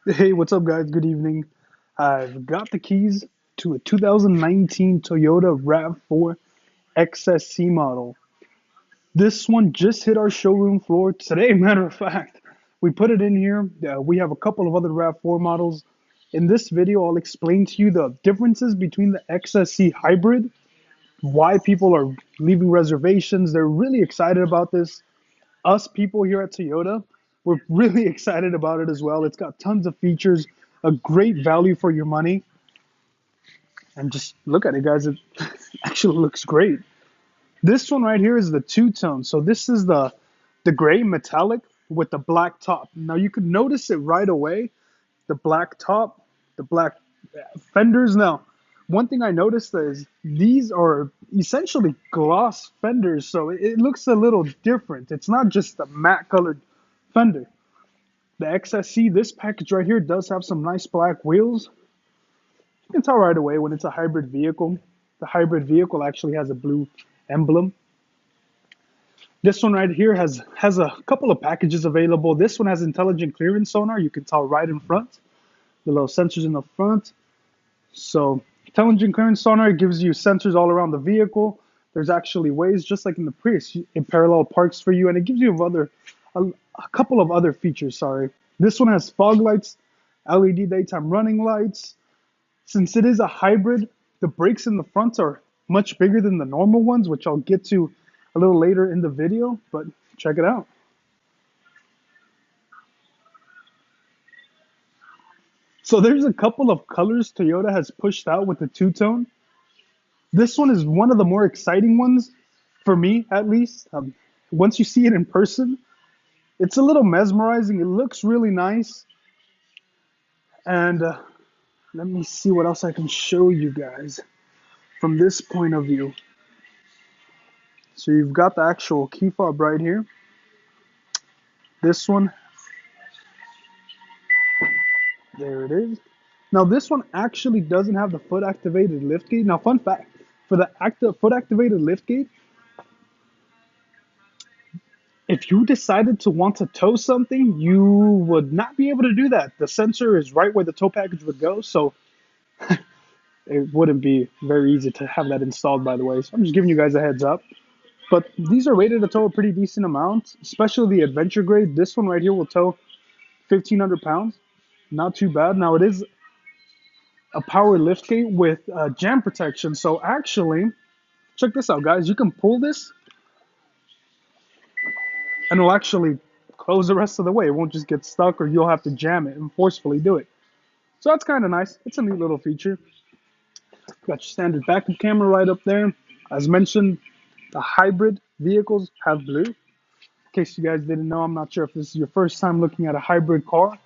Hey, what's up, guys? Good evening. I've got the keys to a 2019 Toyota RAV4 XSE model. This one just hit our showroom floor today, matter of fact. We put it in here. We have a couple of other RAV4 models. In this video, I'll explain to you the differences between the XSE Hybrid, why people are leaving reservations. They're really excited about this. Us people here at Toyota, we're really excited about it as well. It's got tons of features, a great value for your money, and just look at it, guys. It actually looks great. This one right here is the two-tone. So this is the gray metallic with the black top. Now you could notice it right away, the black top, the black fenders. Now, one thing I noticed is these are essentially gloss fenders, so it looks a little different. It's not just a matte colored fender. The XSC, this package right here does have some nice black wheels. You can tell right away when it's a hybrid vehicle. The hybrid vehicle actually has a blue emblem. This one right here has a couple of packages available. This one has intelligent clearance sonar. You can tell right in front. The little sensors in the front. So intelligent clearance sonar gives you sensors all around the vehicle. There's actually ways, just like in the Prius, it parallel parks for you, and it gives you a couple of other features. Sorry, this one has fog lights, LED daytime running lights. Since it is a hybrid, the brakes in the front are much bigger than the normal ones, which I'll get to a little later in the video. But check it out. So there's a couple of colors Toyota has pushed out with the two-tone. This one is one of the more exciting ones for me, at least. Once you see it in person, it's a little mesmerizing. It looks really nice. And let me see what else I can show you guys from this point of view. So you've got the actual key fob right here. This one, there it is. Now this one actually doesn't have the foot activated liftgate. Now fun fact, for the foot activated liftgate, if you decided to want to tow something, you would not be able to do that. The sensor is right where the tow package would go, so it wouldn't be very easy to have that installed, by the way. So I'm just giving you guys a heads up. But these are rated to tow a pretty decent amount, especially the adventure grade. This one right here will tow 1,500 pounds. Not too bad. Now it is a power liftgate with jam protection. So actually, check this out, guys. You can pull this and it'll actually close the rest of the way. It won't just get stuck or you'll have to jam it and forcefully do it. So that's kind of nice. It's a neat little feature. Got your standard backup camera right up there. As mentioned, the hybrid vehicles have blue. In case you guys didn't know, I'm not sure if this is your first time looking at a hybrid car,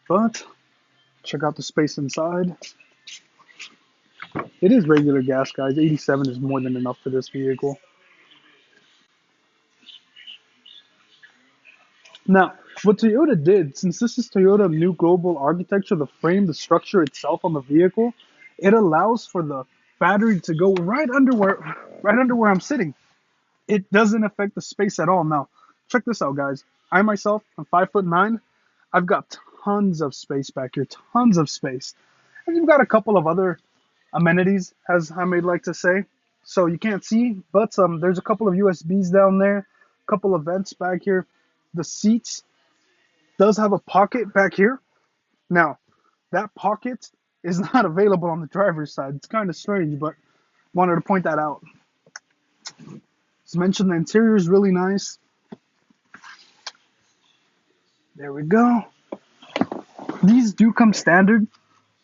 but check out the space inside. It is regular gas, guys. 87 is more than enough for this vehicle. Now, what Toyota did, since this is Toyota new global architecture, the frame, the structure itself on the vehicle, it allows for the battery to go right under where I'm sitting. It doesn't affect the space at all. Now, check this out, guys. I myself, I'm 5'9". I've got tons of space back here, tons of space. And you've got a couple of other amenities, as I may like to say. So you can't see, but there's a couple of USBs down there, a couple of vents back here. The seats does have a pocket back here. Now, that pocket is not available on the driver's side. It's kind of strange, but wanted to point that out. As mentioned, the interior is really nice. There we go. These do come standard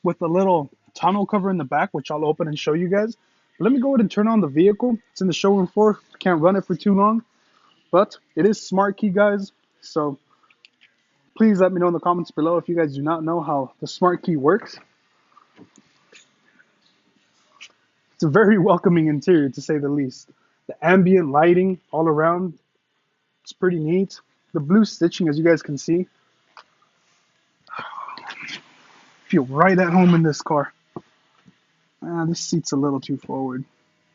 with a little tonneau cover in the back, which I'll open and show you guys. Let me go ahead and turn on the vehicle. It's in the showroom floor. Can't run it for too long, but it is smart key, guys. So please let me know in the comments below if you guys do not know how the smart key works. It's a very welcoming interior, to say the least. The ambient lighting all around, it's pretty neat. The blue stitching, as you guys can see, feel right at home in this car. This seat's a little too forward,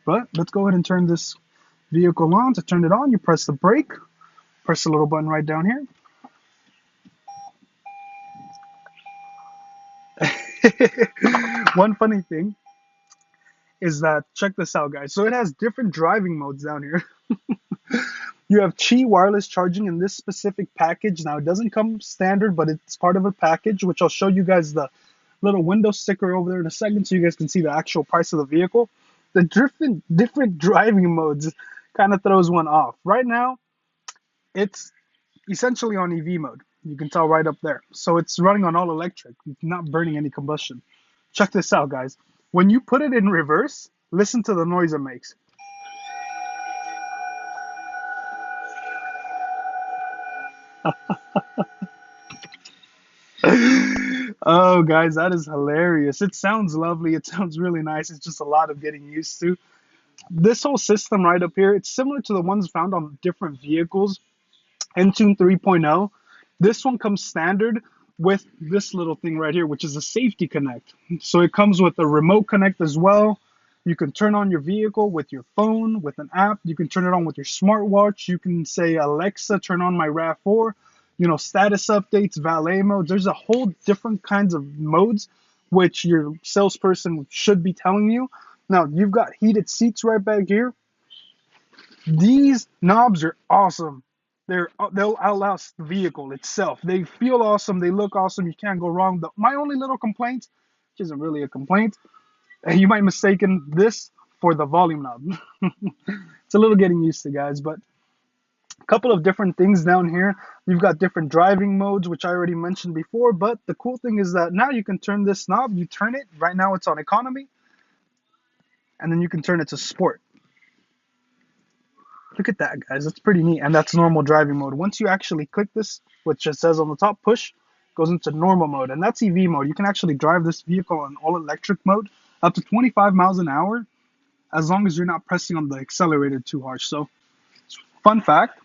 but let's go ahead and turn this vehicle on. To turn it on, you press the brake, press the little button right down here. One funny thing is that, check this out, guys. So it has different driving modes down here. You have Qi wireless charging in this specific package. Now, it doesn't come standard, but it's part of a package, which I'll show you guys the little window sticker over there in a second so you guys can see the actual price of the vehicle. The different driving modes kind of throws one off. Right now, it's essentially on EV mode. You can tell right up there. So it's running on all electric, not burning any combustion. Check this out, guys. When you put it in reverse, listen to the noise it makes. Oh, guys, that is hilarious. It sounds lovely. It sounds really nice. It's just a lot of getting used to. This whole system right up here, it's similar to the ones found on different vehicles. Entune 3.0. This one comes standard with this little thing right here, which is a safety connect. So it comes with a remote connect as well. You can turn on your vehicle with your phone, with an app. You can turn it on with your smartwatch. You can say, Alexa, turn on my RAV4. You know, status updates, valet modes. There's a whole different kinds of modes which your salesperson should be telling you. Now, you've got heated seats right back here. These knobs are awesome. They'll outlast the vehicle itself. They feel awesome. They look awesome. You can't go wrong. My only little complaint, which isn't really a complaint, you might mistaken this for the volume knob. It's a little getting used to, guys, but a couple of different things down here. You've got different driving modes, which I already mentioned before, but the cool thing is that now you can turn this knob. You turn it. Right now it's on economy, and then you can turn it to sport. Look at that, guys. That's pretty neat. And that's normal driving mode. Once you actually click this, which it says on the top, push, goes into normal mode. And that's EV mode. You can actually drive this vehicle in all electric mode up to 25 miles an hour as long as you're not pressing on the accelerator too hard. So, fun fact.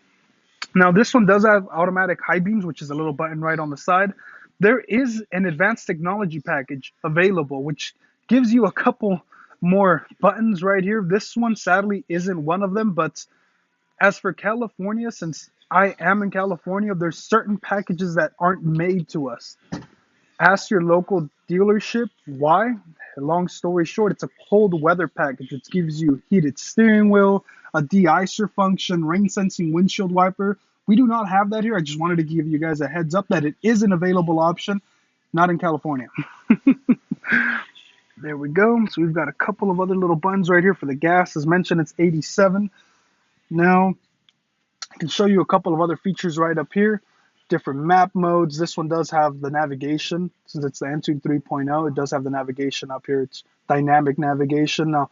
Now, this one does have automatic high beams, which is a little button right on the side. There is an advanced technology package available, which gives you a couple more buttons right here. This one, sadly, isn't one of them, but as for California, since I am in California, there's certain packages that aren't made to us. Ask your local dealership why. Long story short, it's a cold weather package, which gives you heated steering wheel, a de-icer function, rain sensing windshield wiper. We do not have that here. I just wanted to give you guys a heads up that it is an available option, not in California. There we go. So we've got a couple of other little buttons right here for the gas. As mentioned, it's 87. Now, I can show you a couple of other features right up here. Different map modes. This one does have the navigation. Since it's the Entune 3.0, it does have the navigation up here. It's dynamic navigation. Now,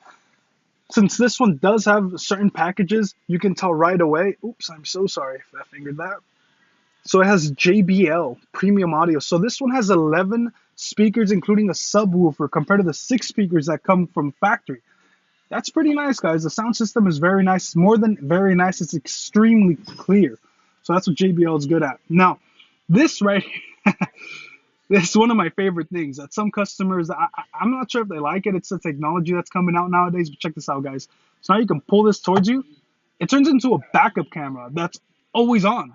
since this one does have certain packages, you can tell right away. Oops, I'm so sorry if I fingered that. So it has JBL, premium audio. So this one has 11 speakers, including a subwoofer, compared to the 6 speakers that come from factory. That's pretty nice, guys. The sound system is very nice. More than very nice, it's extremely clear. So that's what JBL is good at. Now, this right here, this is one of my favorite things that some customers, I'm not sure if they like it. It's the technology that's coming out nowadays, but check this out, guys. So now you can pull this towards you. It turns into a backup camera that's always on.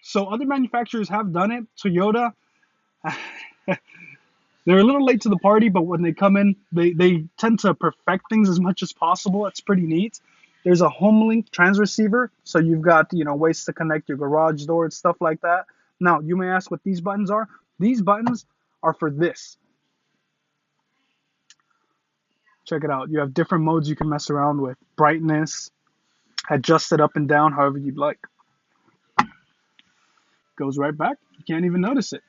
So other manufacturers have done it. Toyota, they're a little late to the party, but when they come in, they tend to perfect things as much as possible. It's pretty neat. There's a home link transceiver, so you've got ways to connect your garage door and stuff like that. Now, you may ask what these buttons are. These buttons are for this. Check it out. You have different modes you can mess around with. Brightness, adjust it up and down however you'd like. Goes right back. You can't even notice it.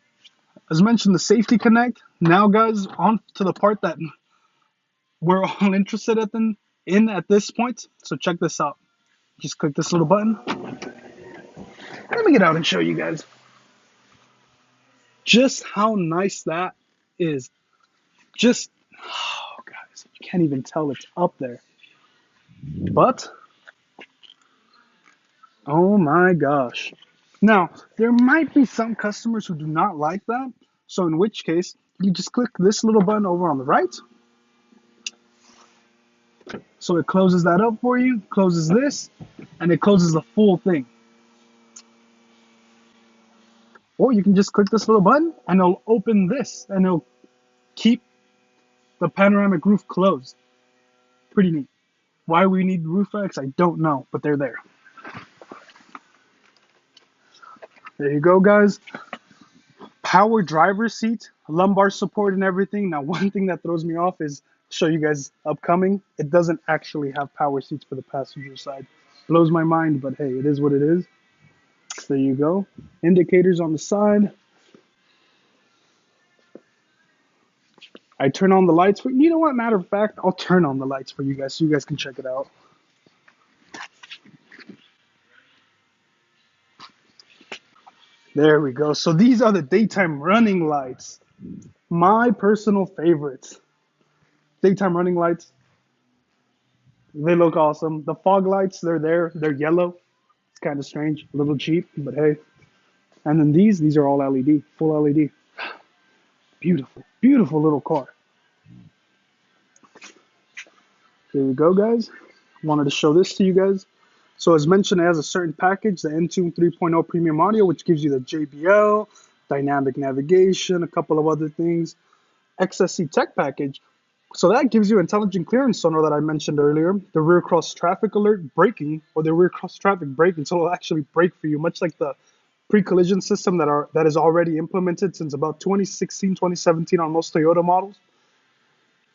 As mentioned, the safety connect. Now, guys, on to the part that we're all interested in at this point. So check this out. Just click this little button. Let me get out and show you guys just how nice that is. Just, oh, guys, you can't even tell it's up there. But, oh my gosh. Now, there might be some customers who do not like that. So in which case, you just click this little button over on the right. So it closes that up for you, closes this, and it closes the full thing. Or you can just click this little button and it'll open this and it'll keep the panoramic roof closed. Pretty neat. Why we need roof racks, I don't know, but they're there. There you go, guys. Power driver seat, lumbar support and everything. Now, one thing that throws me off is, show you guys upcoming, it doesn't actually have power seats for the passenger side. Blows my mind, but hey, it is what it is. There you go. Indicators on the side. I turn on the lights for you know what, matter of fact, I'll turn on the lights for you guys so you guys can check it out. There we go. So these are the daytime running lights. My personal favorites. Daytime running lights. They look awesome. The fog lights, they're there. They're yellow. It's kind of strange, a little cheap, but hey. And then these are all LED, full LED. Beautiful, beautiful little car. There we go, guys. Wanted to show this to you guys. So as mentioned, it has a certain package, the Entune 3.0 Premium Audio, which gives you the JBL, dynamic navigation, a couple of other things. XSE Tech package. So that gives you intelligent clearance sonar that I mentioned earlier, the rear cross traffic alert braking, or the rear cross traffic braking, so it'll actually brake for you, much like the pre-collision system that is already implemented since about 2016, 2017 on most Toyota models.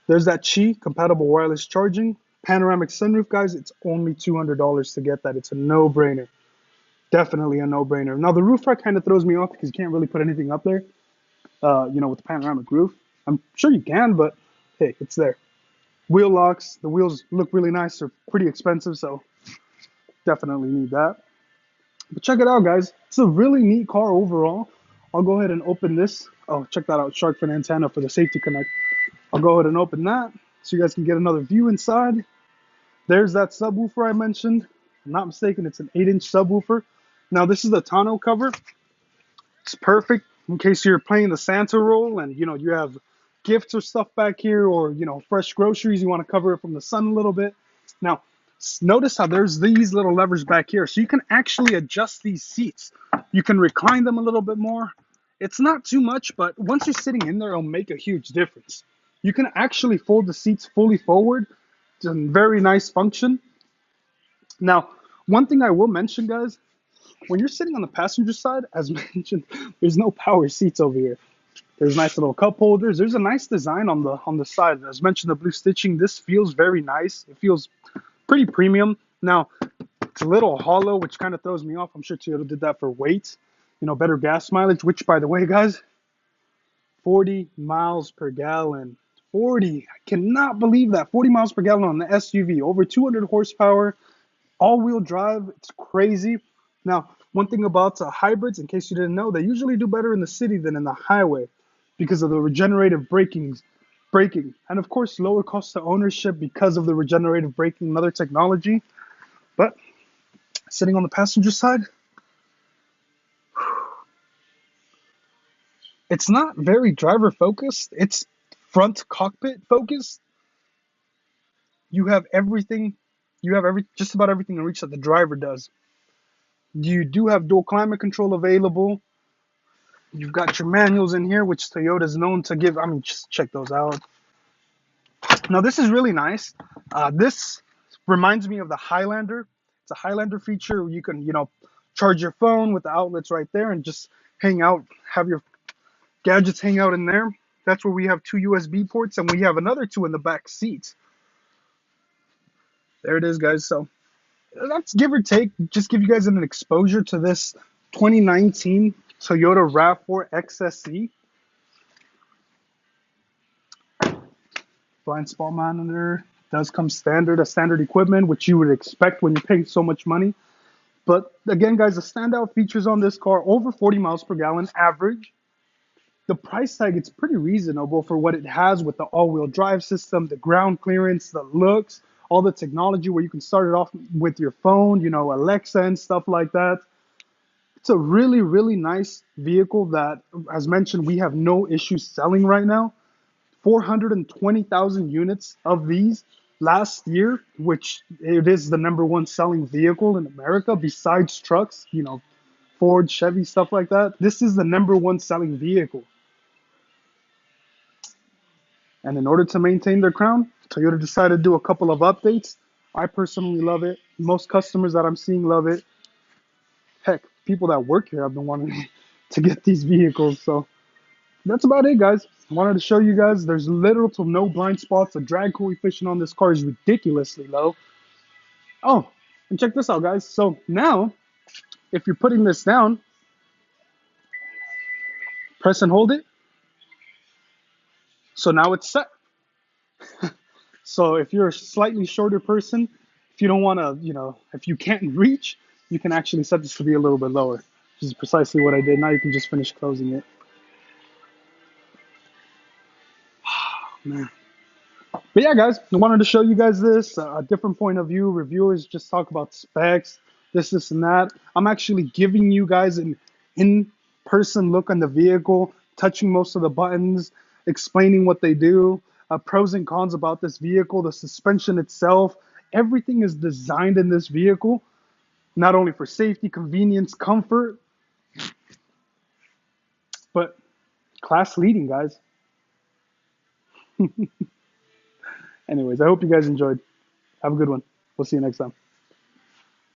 There's that Qi, compatible wireless charging. Panoramic sunroof, guys, it's only $200 to get that. It's a no-brainer. Definitely a no-brainer. Now, the roof rack kind of throws me off because you can't really put anything up there, with the panoramic roof. I'm sure you can, but hey, it's there. Wheel locks. The wheels look really nice. They're pretty expensive, so definitely need that. But check it out, guys. It's a really neat car overall. I'll go ahead and open this. Oh, check that out. Shark fin antenna for the safety connect. I'll go ahead and open that so you guys can get another view inside. There's that subwoofer I mentioned. If I'm not mistaken, it's an 8-inch subwoofer. Now, this is the tonneau cover. It's perfect in case you're playing the Santa role and, you have gifts or stuff back here, or, fresh groceries. You want to cover it from the sun a little bit. Now, notice how there's these little levers back here. So you can actually adjust these seats. You can recline them a little bit more. It's not too much, but once you're sitting in there, it'll make a huge difference. You can actually fold the seats fully forward. It's a very nice function. Now, one thing I will mention, guys, when you're sitting on the passenger side, as mentioned, there's no power seats over here. There's nice little cup holders. There's a nice design on the side. As mentioned, the blue stitching, this feels very nice. It feels pretty premium. Now, it's a little hollow, which kind of throws me off. I'm sure Toyota did that for weight, better gas mileage, which, by the way, guys, 40 miles per gallon. 40. I cannot believe that. 40 miles per gallon on the SUV. Over 200 horsepower. All-wheel drive. It's crazy. Now, one thing about hybrids, in case you didn't know, they usually do better in the city than in the highway because of the regenerative braking. And, of course, lower cost of ownership because of the regenerative braking and other technology. But sitting on the passenger side, it's not very driver focused. It's front cockpit focused. You have everything. You have just about everything in reach that the driver does. You do have dual climate control available. You've got your manuals in here, which Toyota is known to give. I mean, just check those out. Now, this is really nice. This reminds me of the Highlander. It's a Highlander feature where you can, charge your phone with the outlets right there and just hang out, have your gadgets hang out in there. That's where we have 2 USB ports, and we have another 2 in the back seat. There it is, guys. So that's give or take. Just give you guys an exposure to this 2019 Toyota RAV4 XSE. Blind spot monitor does come standard, a standard equipment, which you would expect when you're paying so much money. But again, guys, the standout features on this car, over 40 miles per gallon average. The price tag, it's pretty reasonable for what it has with the all-wheel drive system, the ground clearance, the looks, all the technology where you can start it off with your phone, Alexa and stuff like that. It's a really, really nice vehicle that, as mentioned, we have no issues selling right now. 420,000 units of these last year, which it is the #1 selling vehicle in America besides trucks, Ford, Chevy, stuff like that. This is the #1 selling vehicle. And in order to maintain their crown, Toyota decided to do a couple of updates. I personally love it. Most customers that I'm seeing love it. Heck, people that work here have been wanting to get these vehicles. So that's about it, guys. I wanted to show you guys there's little to no blind spots. The drag coefficient on this car is ridiculously low. Oh, and check this out, guys. So now, if you're putting this down, press and hold it. So now it's set. So if you're a slightly shorter person, if you don't want to, if you can't reach, you can actually set this to be a little bit lower, which is precisely what I did. Now you can just finish closing it. Man. But yeah, guys, I wanted to show you guys this, a different point of view. Reviewers just talk about specs, this, and that. I'm actually giving you guys an in-person look on the vehicle, touching most of the buttons, explaining what they do, pros and cons about this vehicle, the suspension itself. Everything is designed in this vehicle, not only for safety, convenience, comfort, but class leading, guys. Anyways, I hope you guys enjoyed. Have a good one. We'll see you next time.